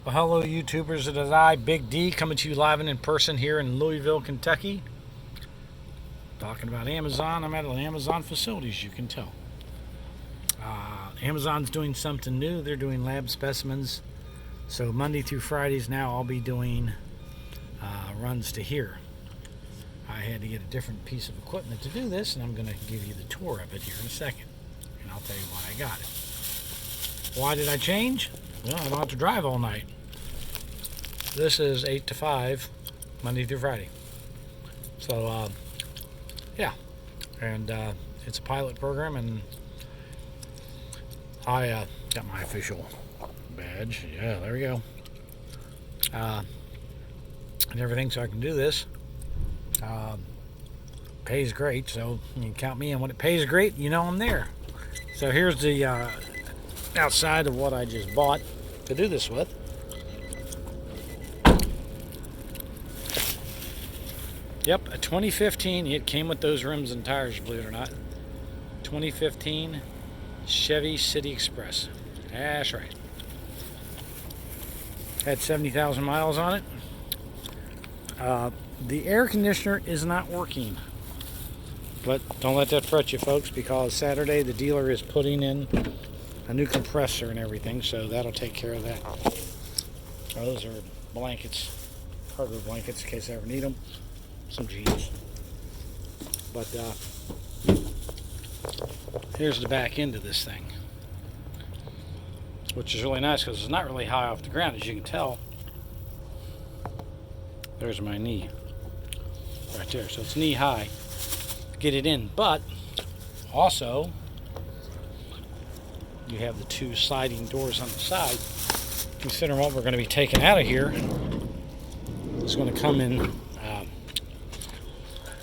Well, hello, YouTubers. It is I, Big D, coming to you live and in person here in Louisville, Kentucky. Talking about Amazon. I'm at an Amazon facility, as you can tell. Amazon's doing something new. They're doing lab specimens. So Monday through Fridays now, I'll be doing runs to here. I had to get a different piece of equipment to do this, and I'm going to give you the tour of it here in a second. And I'll tell you why I got it. Why did I change? Well, I don't have to drive all night. This is 8 to 5, Monday through Friday. So, yeah. And it's a pilot program, and I got my official badge. Yeah, there we go. And everything, so I can do this. Pays great, so you can count me in. When it pays great, you know I'm there. So here's the outside of what I just bought to do this with. Yep, a 2015. It came with those rims and tires, believe it or not. 2015 Chevy City Express. That's right. Had 70,000 miles on it. The air conditioner is not working. But don't let that fret you, folks, because Saturday the dealer is putting in a new compressor and everything, so that'll take care of that. Those are blankets, cargo blankets, in case I ever need them. Some jeans. But here's the back end of this thing, which is really nice because it's not really high off the ground, as you can tell. There's my knee right there, so it's knee high. Get it in, but also you have the two sliding doors on the side. Considering what we're going to be taking out of here, it's going to come in.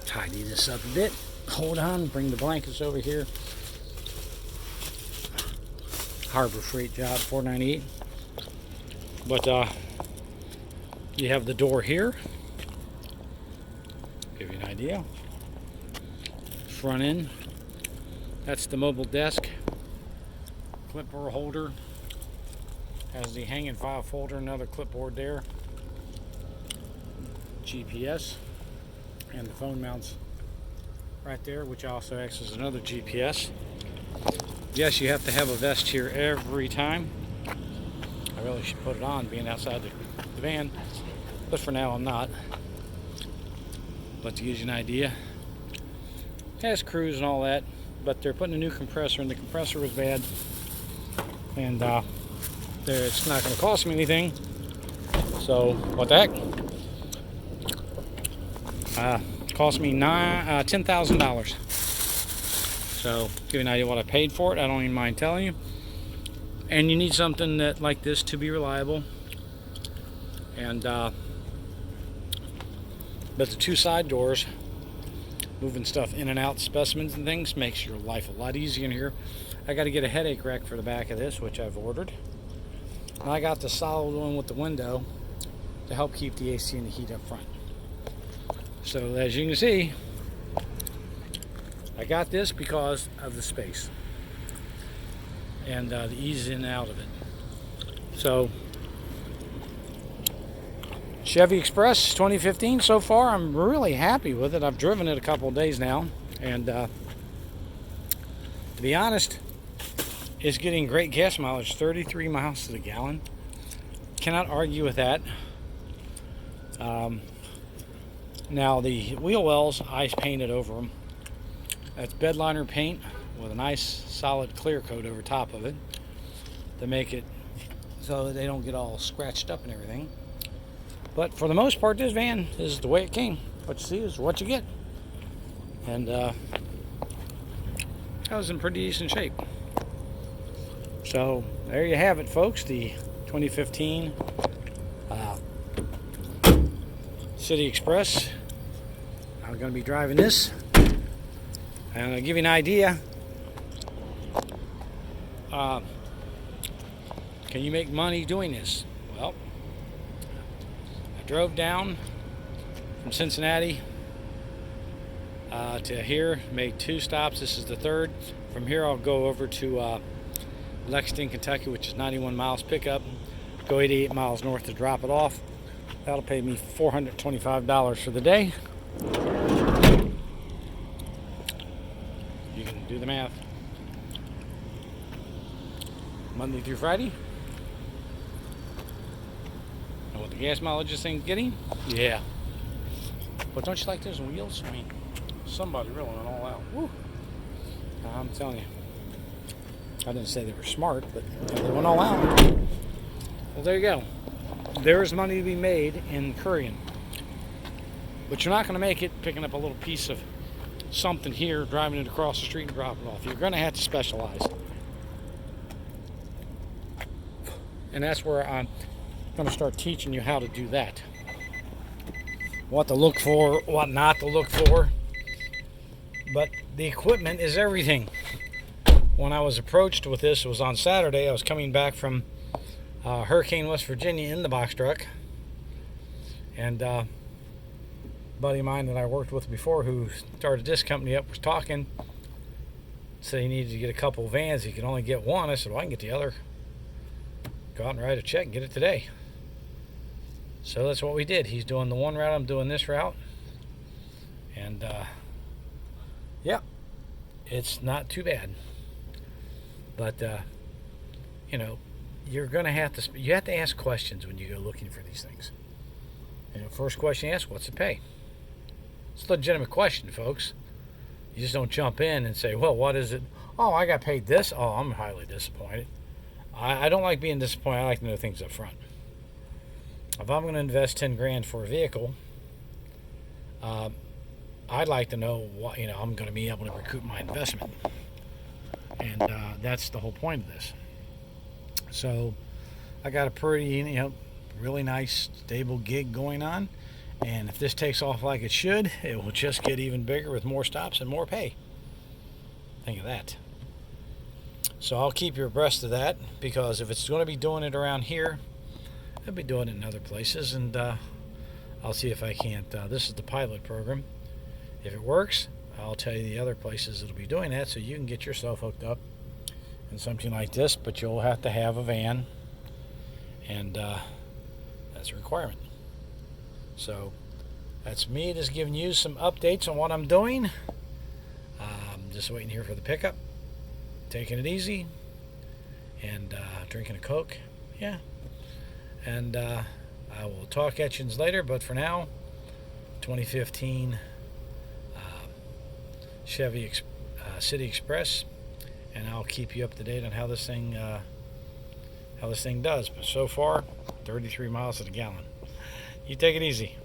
Tidy this up a bit. Hold on, bring the blankets over here. Harbor Freight job, $4.98. But you have the door here. Give you an idea. Front end. That's the mobile desk. Clipboard holder. Has the hanging file folder, another clipboard there. GPS. And the phone mounts right there, which also acts as another GPS. Yes, you have to have a vest here every time. I really should put it on being outside the van, but for now I'm not. But to give you an idea, it has cruise and all that, but they're putting a new compressor in. The compressor was bad, and it's not going to cost me anything. So what the heck? Cost me $10,000. So give you an idea what I paid for it. I don't even mind telling you. And you need something that like this to be reliable. And but the two side doors, moving stuff in and out, specimens and things, makes your life a lot easier in here. I got to get a headache rack for the back of this, which I've ordered. And I got the solid one with the window to help keep the AC and the heat up front. So as you can see, I got this because of the space and the ease in and out of it. So Chevy Express 2015 so far, I'm really happy with it. I've driven it a couple of days now, and to be honest, it's getting great gas mileage, 33 miles to the gallon. Cannot argue with that. Now the wheel wells, I painted over them. That's bedliner paint with a nice solid clear coat over top of it to make it so that they don't get all scratched up and everything. But for the most part, this van is the way it came. What you see is what you get. And I was in pretty decent shape. So there you have it, folks. The 2015 City Express. I'm going to be driving this, and I'll give you an idea. Can you make money doing this? Well, I drove down from Cincinnati to here, made 2 stops. This is the 3rd. From here I'll go over to Lexington, Kentucky, which is 91 miles pickup. go 88 miles north to drop it off. That'll pay me $425 for the day. You can do the math. Monday through Friday. And what the gas mileage this thing's getting? Yeah. But don't you like those wheels? I mean, somebody really went all out. Woo. I'm telling you. I didn't say they were smart, but they went all out. Well, there you go. There's money to be made in Courier. But you're not going to make it picking up a little piece of something here, driving it across the street and dropping it off. You're going to have to specialize. And that's where I'm going to start teaching you how to do that. What to look for, what not to look for. But the equipment is everything. When I was approached with this, it was on Saturday. I was coming back from Hurricane, West Virginia in the box truck. And a buddy of mine that I worked with before who started this company up was talking. Said he needed to get a couple of vans. He could only get one. I said, well, I can get the other. Go out and write a check and get it today. So that's what we did. He's doing the one route. I'm doing this route. And yeah, it's not too bad. But you know, you're gonna have to ask questions when you go looking for these things. And the first question you ask, what's it pay? It's a legitimate question, folks. You just don't jump in and say, well, what is it? Oh, I got paid this. Oh, I'm highly disappointed. I don't like being disappointed. I like to know things up front. If I'm going to invest 10 grand for a vehicle, I'd like to know what, I'm going to be able to recoup my investment. And that's the whole point of this. So I got a pretty, really nice, stable gig going on. And if this takes off like it should, it will just get even bigger with more stops and more pay. Think of that. So I'll keep you abreast of that, because if it's going to be doing it around here, I'll be doing it in other places. And I'll see if I can't. This is the pilot program. If it works, I'll tell you the other places that'll be doing that, so you can get yourself hooked up in something like this. But you'll have to have a van, and that's a requirement. So that's me just giving you some updates on what I'm doing. Just waiting here for the pickup, taking it easy, and drinking a Coke. Yeah. And I will talk at you later, but for now, 2015 Chevy City Express, and I'll keep you up to date on how this thing does. But so far, 33 miles to the gallon. You take it easy.